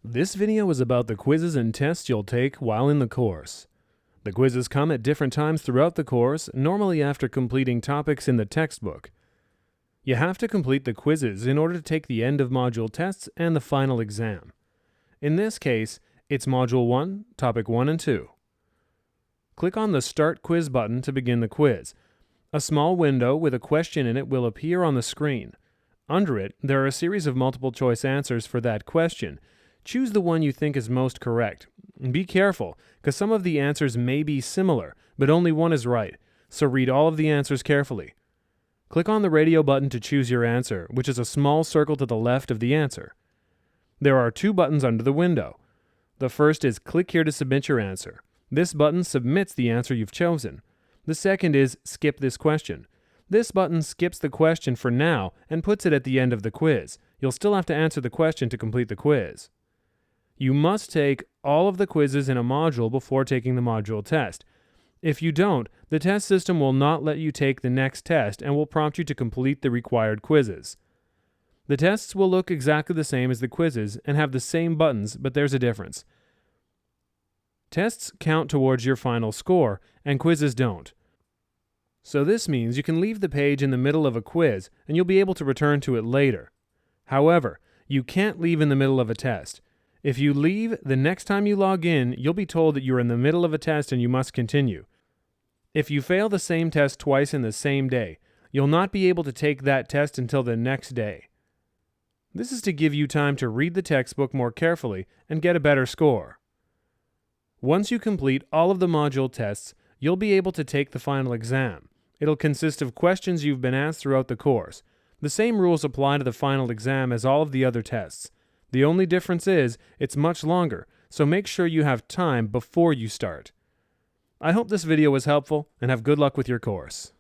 This video is about the quizzes and tests you'll take while in the course. The quizzes come at different times throughout the course, normally after completing topics in the textbook. You have to complete the quizzes in order to take the end of module tests and the final exam. In this case, it's Module 1, Topic 1 and 2. Click on the Start Quiz button to begin the quiz. A small window with a question in it will appear on the screen. Under it, there are a series of multiple choice answers for that question. Choose the one you think is most correct. Be careful, because some of the answers may be similar, but only one is right, so read all of the answers carefully. Click on the radio button to choose your answer, which is a small circle to the left of the answer. There are two buttons under the window. The first is Click here to submit your answer. This button submits the answer you've chosen. The second is Skip this question. This button skips the question for now and puts it at the end of the quiz. You'll still have to answer the question to complete the quiz. You must take all of the quizzes in a module before taking the module test. If you don't, the test system will not let you take the next test and will prompt you to complete the required quizzes. The tests will look exactly the same as the quizzes and have the same buttons, but there's a difference. Tests count towards your final score, and quizzes don't. So this means you can leave the page in the middle of a quiz and you'll be able to return to it later. However, you can't leave in the middle of a test. If you leave, the next time you log in, you'll be told that you're in the middle of a test and you must continue. If you fail the same test twice in the same day, you'll not be able to take that test until the next day. This is to give you time to read the textbook more carefully and get a better score. Once you complete all of the module tests, you'll be able to take the final exam. It'll consist of questions you've been asked throughout the course. The same rules apply to the final exam as all of the other tests. The only difference is it's much longer, so make sure you have time before you start. I hope this video was helpful and have good luck with your course.